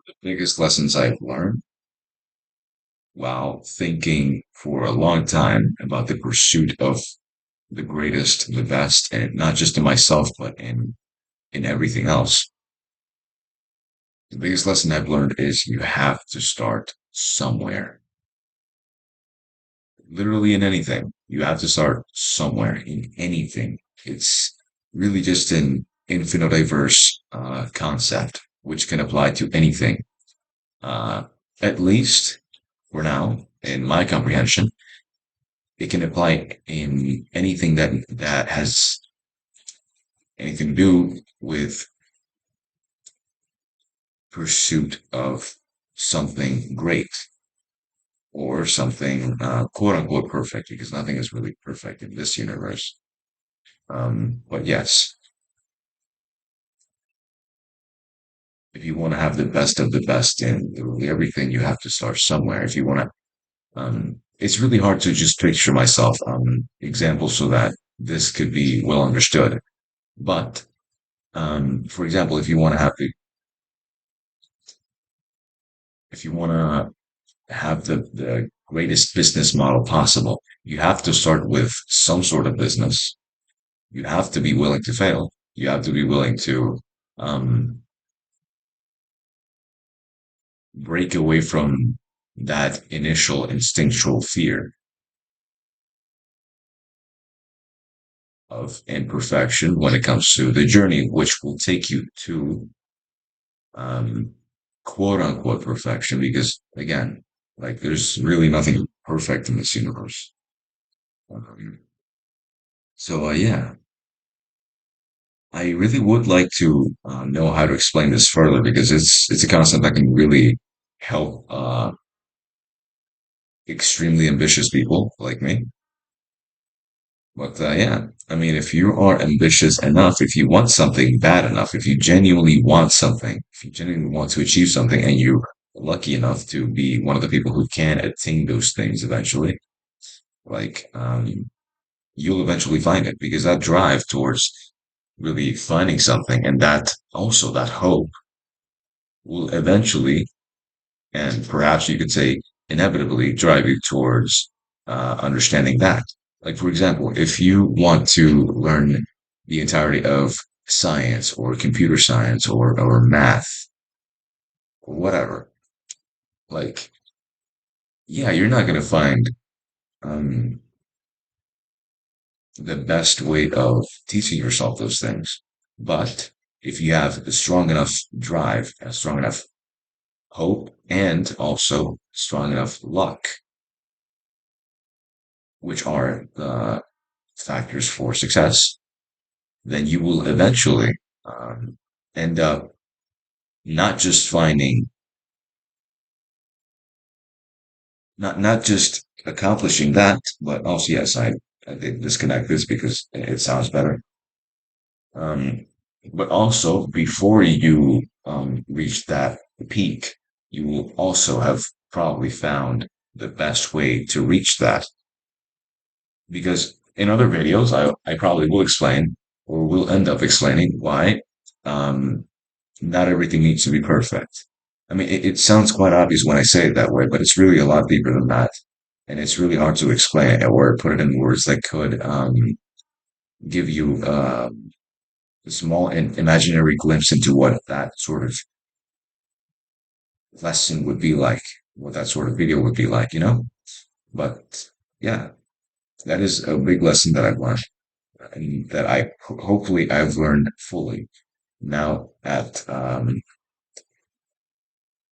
The biggest lessons I've learned while thinking for a long time about the pursuit of the greatest, the best, and not just in myself, but in everything else. The biggest lesson I've learned is you have to start somewhere. Literally in anything. You have to start somewhere in anything. It's really just an infinite diverse concept, which can apply to anything. Uh, at least for now, in my comprehension, it can apply in anything that has anything to do with pursuit of something great or something quote unquote perfect, because nothing is really perfect in this universe. But yes, if you want to have the best of the best in literally everything, you have to start somewhere. If you want to, it's really hard to just picture myself examples so that this could be well understood. But for example, if you want to have the greatest business model possible, you have to start with some sort of business. You have to be willing to fail. You have to be willing to um, break away from that initial instinctual fear of imperfection when it comes to the journey, which will take you to um, quote unquote perfection. Because again, like there's really nothing perfect in this universe. Um, yeah, I really would like to know how to explain this further because it's a concept that can really help extremely ambitious people like me. But yeah, I mean, if you are ambitious enough, if you want something bad enough, if you genuinely want something, if you genuinely want to achieve something, and you're lucky enough to be one of the people who can attain those things eventually, like you'll eventually find it because that drive towards really finding something and that also that hope will eventually, and perhaps you could say inevitably, drive you towards understanding that. Like, for example, if you want to learn the entirety of science or computer science or math or whatever, like, yeah, you're not going to find um, the best way of teaching yourself those things. But if you have a strong enough drive, a strong enough hope, and also strong enough luck, which are the factors for success, then you will eventually um, end up not just finding, not just accomplishing that, but also, yes, I did disconnect this because it sounds better. Um, but also before you reach that peak, you will also have probably found the best way to reach that. Because in other videos, I probably will explain or will end up explaining why um, not everything needs to be perfect. I mean, it sounds quite obvious when I say it that way, but it's really a lot deeper than that. And it's really hard to explain it or put it in words that could give you a small and imaginary glimpse into what that sort of lesson would be like, what that sort of video would be like, you know? But yeah, that is a big lesson that I've learned and that hopefully I've learned fully now at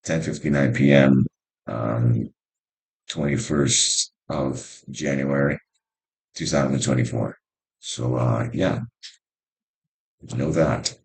10:59 p.m. Um, 21st of January 2024. So yeah, know that.